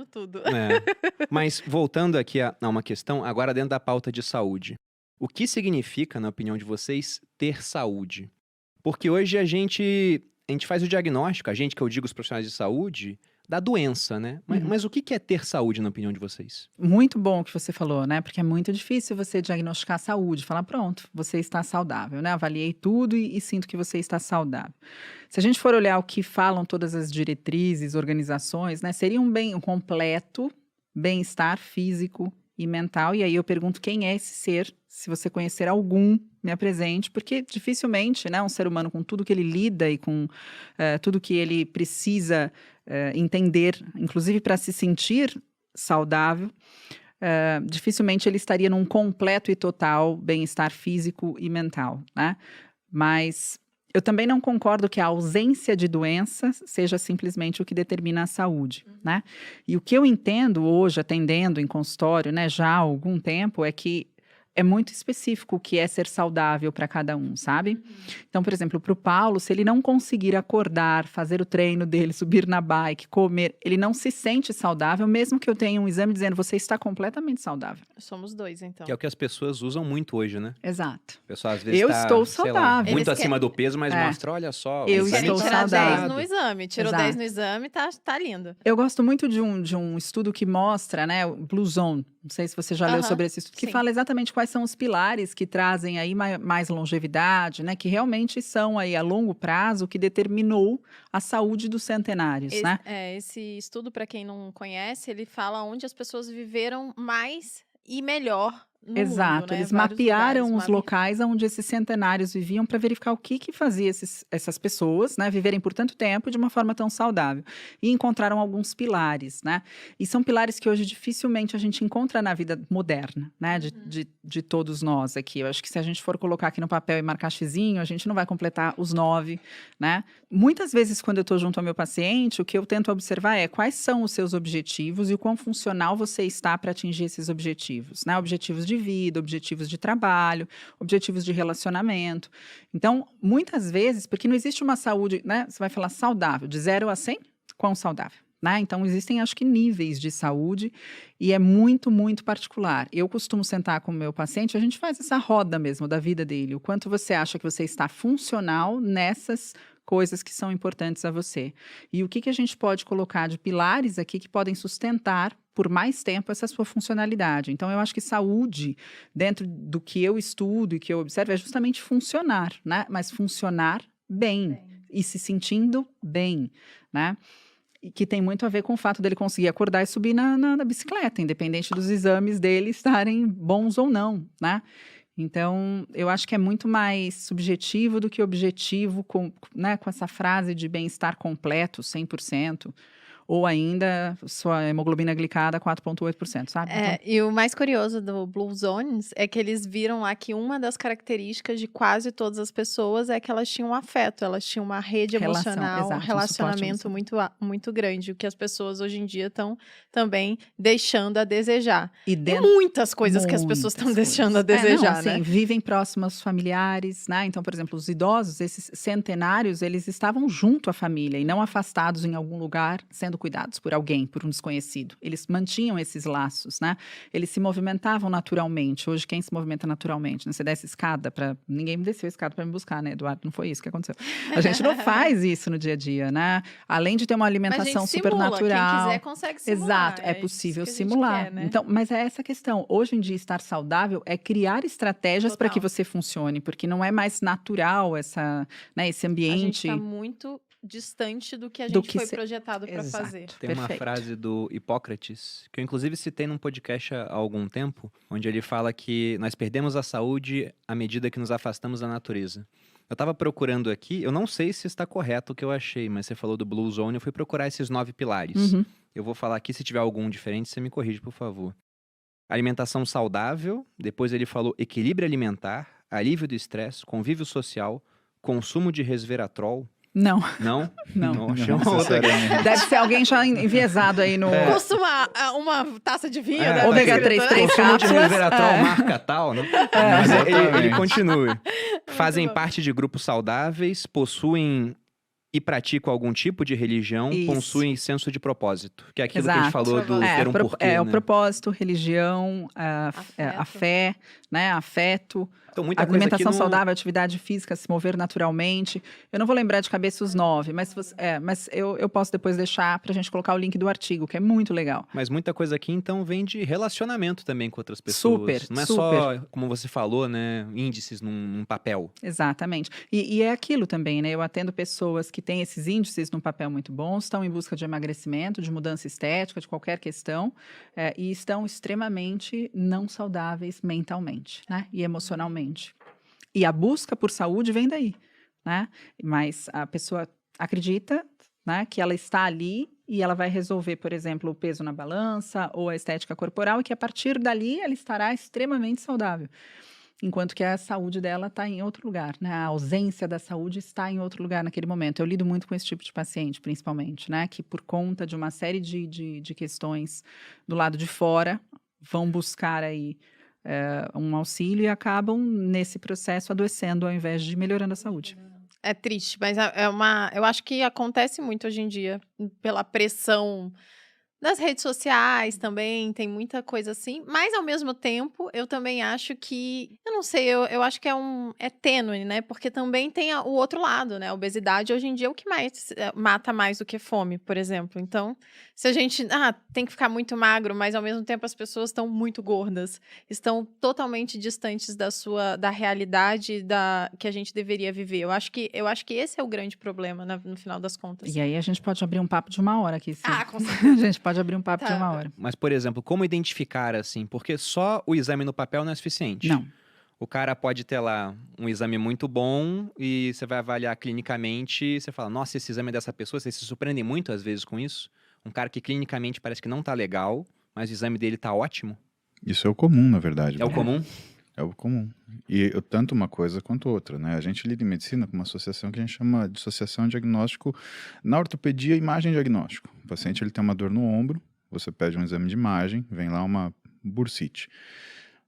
sabendo tudo. Mas voltando aqui a uma questão, agora dentro da pauta de saúde. O que significa, na opinião de vocês, ter saúde? Porque hoje a gente faz o diagnóstico, a gente que eu digo os profissionais de saúde, da doença, né? Mas o que é ter saúde, na opinião de vocês? Muito bom o que você falou, né? Porque é muito difícil você diagnosticar a saúde, falar, pronto, você está saudável, né? Avaliei tudo e sinto que você está saudável. Se a gente for olhar o que falam todas as diretrizes, organizações, né? Seria um completo bem-estar físico e mental. E aí eu pergunto quem é esse ser? Se você conhecer algum, me apresente, porque dificilmente, né, um ser humano com tudo que ele lida e com tudo que ele precisa entender, inclusive para se sentir saudável, dificilmente ele estaria num completo e total bem-estar físico e mental, né? Mas eu também não concordo que a ausência de doenças seja simplesmente o que determina a saúde, né? E o que eu entendo hoje, atendendo em consultório, né, já há algum tempo, é que é muito específico o que é ser saudável para cada um, sabe? Então, por exemplo, para o Paulo, se ele não conseguir acordar, fazer o treino dele, subir na bike, comer, ele não se sente saudável, mesmo que eu tenha um exame dizendo você está completamente saudável. Somos dois, então. Que é o que as pessoas usam muito hoje, né? Exato. O pessoal às vezes Eu tá, estou sei lá, saudável. muito Eles acima do peso, mas mostra, olha só, Eu o exame estou tá tirar 10 saudável. no exame. Tirou Exato. 10 no exame, tá lindo. Eu gosto muito de um estudo que mostra, né, o Blue Zone, não sei se você já leu sobre esse estudo, que sim. fala exatamente quais são os pilares que trazem aí mais longevidade, né, que realmente são aí a longo prazo que determinou a saúde dos centenários, né? Esse estudo, para quem não conhece, ele fala onde as pessoas viveram mais e melhor no Exato, mundo, né? eles Vários mapearam lugares, os locais onde esses centenários viviam para verificar o que fazia essas pessoas, né, viverem por tanto tempo de uma forma tão saudável. E encontraram alguns pilares, né? E são pilares que hoje dificilmente a gente encontra na vida moderna, né, de todos nós aqui. Eu acho que se a gente for colocar aqui no papel e marcar xizinho, a gente não vai completar os 9, né? Muitas vezes, quando eu estou junto ao meu paciente, o que eu tento observar é quais são os seus objetivos e o quão funcional você está para atingir esses objetivos, né? Objetivos de vida, objetivos de trabalho, objetivos de relacionamento. Então, muitas vezes, porque não existe uma saúde, né? Você vai falar saudável, de 0 a 100, quão saudável? Né? Então, existem, acho que, níveis de saúde e é muito, muito particular. Eu costumo sentar com o meu paciente, a gente faz essa roda mesmo da vida dele. O quanto você acha que você está funcional nessas coisas que são importantes a você. E o que a gente pode colocar de pilares aqui que podem sustentar por mais tempo essa sua funcionalidade. Então, eu acho que saúde, dentro do que eu estudo e que eu observo, é justamente funcionar, né? Mas funcionar bem. E se sentindo bem, né? E que tem muito a ver com o fato dele conseguir acordar e subir na bicicleta, independente dos exames dele estarem bons ou não, né? Então, eu acho que é muito mais subjetivo do que objetivo, né, com essa frase de bem-estar completo, 100%. Ou ainda, sua hemoglobina glicada 4,8%, sabe? Então, E o mais curioso do Blue Zones é que eles viram lá que uma das características de quase todas as pessoas é que elas tinham afeto, elas tinham uma rede emocional, exato, um relacionamento muito grande, o que as pessoas hoje em dia estão também deixando a desejar. e Tem muitas coisas que as pessoas estão deixando a desejar, assim, né? Vivem próximos aos familiares, né? Então, por exemplo, os idosos, esses centenários, eles estavam junto à família e não afastados em algum lugar, sendo cuidados por alguém, por um desconhecido. Eles mantinham esses laços, né? Eles se movimentavam naturalmente. Hoje, quem se movimenta naturalmente? Né? Você desce escada para... Ninguém me desceu a escada para me buscar, né, Eduardo? Não foi isso que aconteceu. A gente não faz isso no dia a dia, né? Além de ter uma alimentação super natural. Quem quiser consegue simular. Exato, é possível simular. Quer, né? Então, mas é essa questão. Hoje em dia, estar saudável é criar estratégias para que você funcione, porque não é mais natural né, esse ambiente. A gente está muito distante do que a gente foi projetado para fazer. Tem uma frase do Hipócrates, que eu inclusive citei num podcast há algum tempo, onde ele fala que nós perdemos a saúde à medida que nos afastamos da natureza. Eu estava procurando aqui, eu não sei se está correto o que eu achei, mas você falou do Blue Zone, eu fui procurar esses 9 pilares. Eu vou falar aqui, se tiver algum diferente, você me corrige, por favor. Alimentação saudável, depois ele falou equilíbrio alimentar, alívio do estresse, convívio social, consumo de resveratrol. Não. Não? Não. Deve ser alguém já enviesado aí no... Custa uma taça de vinho, né? Ômega 3, 3 consumo de resveratrol marca tal, né? Mas ele continua. Fazem parte de grupos saudáveis, possuem e praticam algum tipo de religião Isso. possuem senso de propósito. Que é aquilo que a gente Exato. falou do É, ter um porquê, o né? propósito, religião, a Afeto. fé, né? Afeto. Então, muita coisa aqui Alimentação não... saudável, atividade física, se mover naturalmente. Eu não vou lembrar de cabeça os 9, mas eu posso depois deixar pra gente colocar o link do artigo, que é muito legal. Mas muita coisa aqui, então, vem de relacionamento também com outras pessoas. Super, Não é super. só, como você falou, né, índices num papel. Exatamente. E é aquilo também, né? Eu atendo pessoas que têm esses índices num papel muito bons, estão em busca de emagrecimento, de mudança estética, de qualquer questão, e estão extremamente não saudáveis mentalmente, né? E emocionalmente. E a busca por saúde vem daí, né? Mas a pessoa acredita, né, que ela está ali e ela vai resolver, por exemplo, o peso na balança ou a estética corporal e que a partir dali ela estará extremamente saudável. Enquanto que a saúde dela está em outro lugar, né? A ausência da saúde está em outro lugar naquele momento. Eu lido muito com esse tipo de paciente, principalmente, né? Que por conta de uma série de questões do lado de fora, vão buscar aí um auxílio e acabam, nesse processo, adoecendo ao invés de melhorando a saúde. É triste, mas eu acho que acontece muito hoje em dia, pela pressão das redes sociais também, tem muita coisa assim, mas ao mesmo tempo, eu também acho que, eu não sei, eu acho que é tênue, né? Porque também tem o outro lado, né? A obesidade hoje em dia é o que mais mata mais do que fome, por exemplo. Então, se a gente tem que ficar muito magro, mas ao mesmo tempo as pessoas estão muito gordas, estão totalmente distantes da realidade que a gente deveria viver. Eu acho que esse é o grande problema, no final das contas. E aí a gente pode abrir um papo de 1 hora aqui. Com A certeza. gente pode abrir um papo de Tá. 1 hora. Mas, por exemplo, como identificar, assim? Porque só o exame no papel não é suficiente. Não. O cara pode ter lá um exame muito bom e você vai avaliar clinicamente e você fala, nossa, esse exame é dessa pessoa, você se surpreende muito às vezes com isso. Um cara que clinicamente parece que não tá legal, mas o exame dele tá ótimo. Isso é o comum, na verdade. É o comum? É o comum. E tanto uma coisa quanto outra, né? A gente lida em medicina com uma associação que a gente chama de associação diagnóstico, na ortopedia, imagem diagnóstico. O paciente ele tem uma dor no ombro, você pede um exame de imagem, vem lá uma bursite.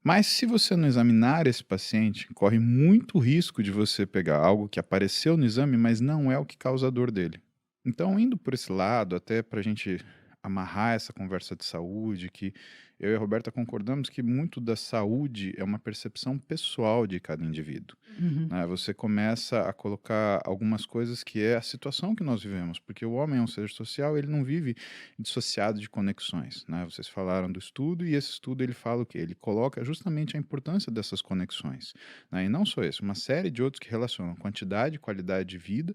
Mas se você não examinar esse paciente, corre muito risco de você pegar algo que apareceu no exame, mas não é o que causa a dor dele. Então, indo por esse lado, até para a gente amarrar essa conversa de saúde, que eu e a Roberta concordamos que muito da saúde é uma percepção pessoal de cada indivíduo. Uhum. Né? Você começa a colocar algumas coisas que é a situação que nós vivemos, porque o homem é um ser social, ele não vive dissociado de conexões. Né? Vocês falaram do estudo e esse estudo ele fala o quê? Ele coloca justamente a importância dessas conexões. Né? E não só isso, uma série de outros que relacionam quantidade e qualidade de vida,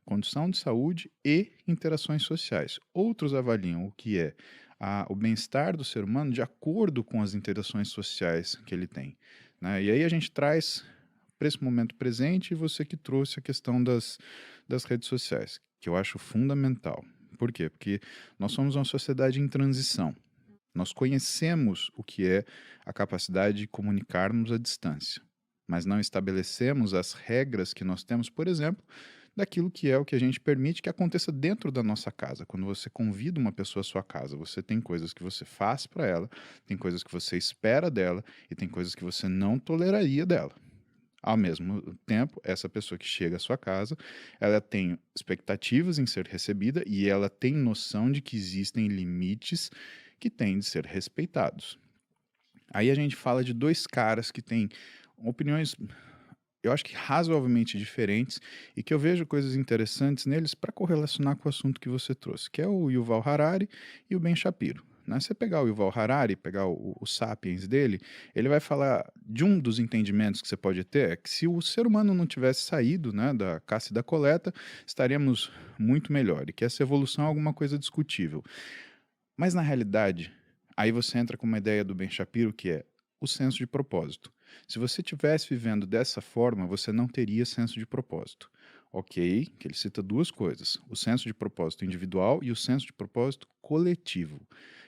condição de saúde e interações sociais. Outros avaliam o que é o bem-estar do ser humano de acordo com as interações sociais que ele tem. Né? E aí a gente traz para esse momento presente e você que trouxe a questão das redes sociais, que eu acho fundamental. Por quê? Porque nós somos uma sociedade em transição. Nós conhecemos o que é a capacidade de comunicarmos à distância, mas não estabelecemos as regras que nós temos, por exemplo, daquilo que é o que a gente permite que aconteça dentro da nossa casa. Quando você convida uma pessoa à sua casa, você tem coisas que você faz para ela, tem coisas que você espera dela e tem coisas que você não toleraria dela. Ao mesmo tempo, essa pessoa que chega à sua casa, ela tem expectativas em ser recebida e ela tem noção de que existem limites que têm de ser respeitados. Aí a gente fala de 2 caras que têm opiniões, eu acho que razoavelmente diferentes, e que eu vejo coisas interessantes neles para correlacionar com o assunto que você trouxe, que é o Yuval Harari e o Ben Shapiro. Né? Se você pegar o Yuval Harari, pegar o Sapiens dele, ele vai falar de um dos entendimentos que você pode ter, é que se o ser humano não tivesse saído, né, da caça e da coleta, estaríamos muito melhor, e que essa evolução é alguma coisa discutível. Mas na realidade, aí você entra com uma ideia do Ben Shapiro, que é o senso de propósito. Se você estivesse vivendo dessa forma, você não teria senso de propósito. Ok, que ele cita 2 coisas, o senso de propósito individual e o senso de propósito coletivo,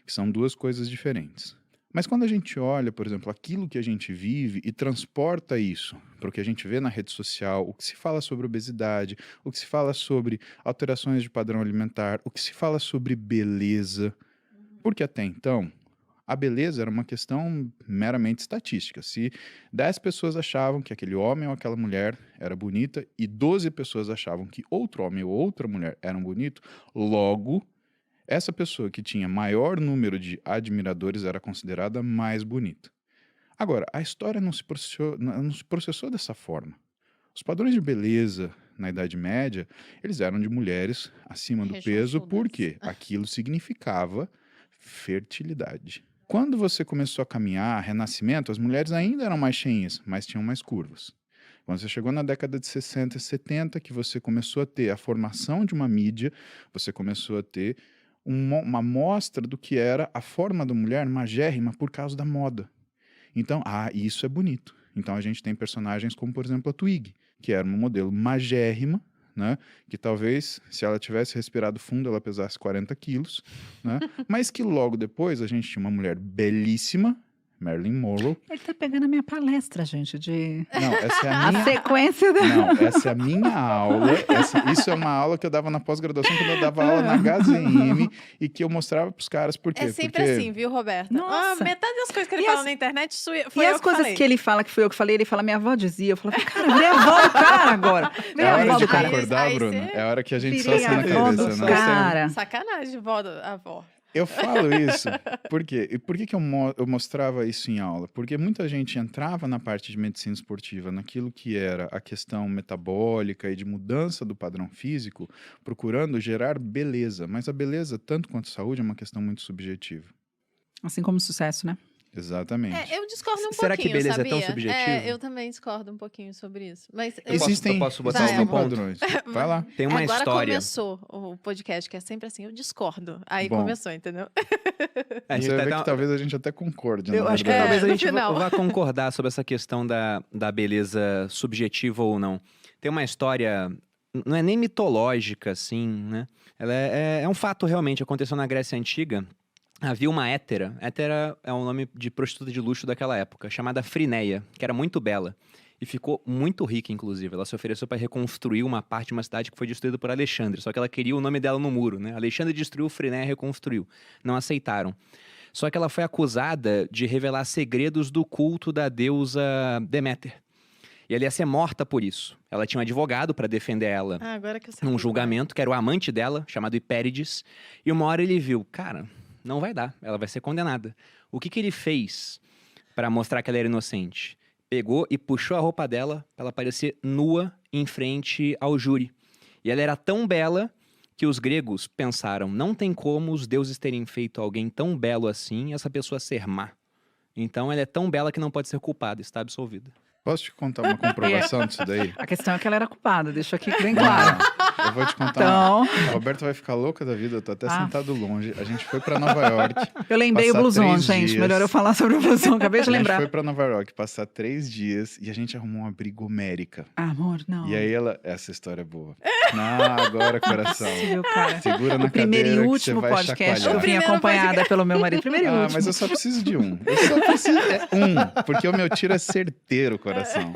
que são 2 coisas diferentes. Mas quando a gente olha, por exemplo, aquilo que a gente vive e transporta isso para o que a gente vê na rede social, o que se fala sobre obesidade, o que se fala sobre alterações de padrão alimentar, o que se fala sobre beleza, porque até então A beleza era uma questão meramente estatística. Se 10 pessoas achavam que aquele homem ou aquela mulher era bonita e 12 pessoas achavam que outro homem ou outra mulher eram bonito, logo, essa pessoa que tinha maior número de admiradores era considerada mais bonita. Agora, a história não se processou dessa forma. Os padrões de beleza na Idade Média, eles eram de mulheres acima do peso, Rechonchudas. porque aquilo significava fertilidade. Quando você começou a caminhar, Renascimento, as mulheres ainda eram mais cheinhas, mas tinham mais curvas. Quando você chegou na década de 60 e 70, que você começou a ter a formação de uma mídia, você começou a ter uma mostra do que era a forma da mulher magérrima por causa da moda. Então, isso é bonito. Então a gente tem personagens como, por exemplo, a Twig, que era uma modelo magérrima, né? Que talvez, se ela tivesse respirado fundo, ela pesasse 40 quilos, né? Mas que logo depois a gente tinha uma mulher belíssima, Marilyn Monroe. Ele tá pegando a minha palestra, gente, Não, essa é a a minha... sequência da... Não, essa é a minha aula. Isso é uma aula que eu dava na pós-graduação, quando eu dava aula na HZM e que eu mostrava pros caras. Por quê? É sempre Porque... assim, viu, Roberta? Nossa. Metade das coisas que ele E fala as- na internet foi E eu as coisas falei. que ele fala, que foi eu que falei, ele fala, minha avó dizia. Eu falava, cara, virei a avó do cara agora. É Virei a hora avó de do cara. concordar, Aí Bruno. você- É hora que a gente só Virei assina a a avó cabeça, do né? cara. Sacanagem, vó, avó. Eu falo isso, por quê? E por que eu mostrava isso em aula? Porque muita gente entrava na parte de medicina esportiva, naquilo que era a questão metabólica e de mudança do padrão físico, procurando gerar beleza. Mas a beleza, tanto quanto a saúde, é uma questão muito subjetiva. Assim como o sucesso, né? Exatamente. Eu discordo um Será que pouquinho, beleza é sabia? tão subjetivo? Eu também discordo um pouquinho sobre isso. Mas Existem, posso botar um existem ponto? padrões. Vai lá. Tem uma agora história. começou o podcast, que é sempre assim, eu discordo. Aí Bom. começou, entendeu? A gente Você tá- vê tá- que talvez a gente até concorde, Eu na acho que verdade. talvez a no gente final. vá concordar sobre essa questão da beleza subjetiva ou não. Tem uma história, não é nem mitológica, assim, né? Ela é um fato realmente, aconteceu na Grécia Antiga. Havia uma hétera. Hétera é um nome de prostituta de luxo daquela época, chamada Frineia, que era muito bela. E ficou muito rica, inclusive. Ela se ofereceu para reconstruir uma parte de uma cidade que foi destruída por Alexandre. Só que ela queria o nome dela no muro, né? Alexandre destruiu, Frineia reconstruiu. Não aceitaram. Só que ela foi acusada de revelar segredos do culto da deusa Deméter. E ela ia ser morta por isso. Ela tinha um advogado para defender ela Agora que eu sei. num julgamento, que era o amante dela, chamado Hipérides. E uma hora ele viu, cara, não vai dar, ela vai ser condenada. O que ele fez para mostrar que ela era inocente? Pegou e puxou a roupa dela para ela parecer nua em frente ao júri. E ela era tão bela que os gregos pensaram, não tem como os deuses terem feito alguém tão belo assim e essa pessoa ser má. Então ela é tão bela que não pode ser culpada, está absolvida. Posso te contar uma comprovação disso daí? A questão é que ela era culpada, deixa aqui bem claro. Eu vou te contar. Então, A Roberta vai ficar louca da vida, eu tô até Ah. sentado longe. A gente foi pra Nova York. eu lembrei o Passar blusão, 3 gente. dias. Melhor eu falar sobre o blusão, acabei de A gente lembrar. foi pra Nova York passar 3 dias e a gente arrumou um abrigo homérica. Amor, não. E aí essa história é boa. Não, agora coração. Possível, cara. Segura na O primeiro e cadeira que último você vai podcast que eu chacoalhar. vim Primeiro acompanhada pelo meu marido. Primeiro e último. Mas eu só preciso de um. Eu só preciso porque o meu tiro é certeiro, coração.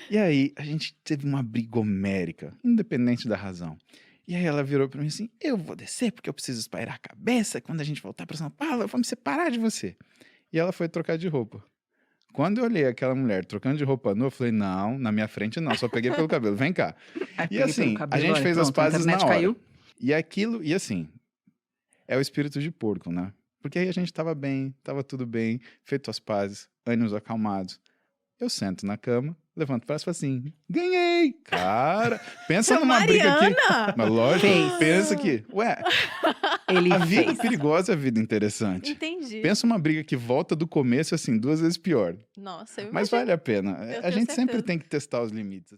E aí, a gente teve uma briga homérica, independente da razão. E aí ela virou pra mim assim, eu vou descer porque eu preciso espairar a cabeça, quando a gente voltar pra São Paulo, eu vou me separar de você. E ela foi trocar de roupa. Quando eu olhei aquela mulher trocando de roupa nua, eu falei, não, na minha frente não, só peguei pelo cabelo, vem cá. Aí E peguei pelo assim, cabelo, a gente olha, fez as pronto, a pazes na internet hora. caiu. E aquilo, e assim, é o espírito de porco, né? Porque aí a gente tava bem, tava tudo bem, feito as pazes, ânimos acalmados. Eu sento na cama, levanto o braço e falo assim, ganhei! Cara, pensa numa briga aqui. Mariana! Mas lógico, Fez. pensa aqui. Ué, Ele a vida é fez. perigosa, a vida é interessante. Entendi. Pensa uma briga que volta do começo, assim, 2 vezes pior. Nossa, eu Mas imagino. vale a pena. Eu A tenho gente sempre certeza. tem que testar os limites.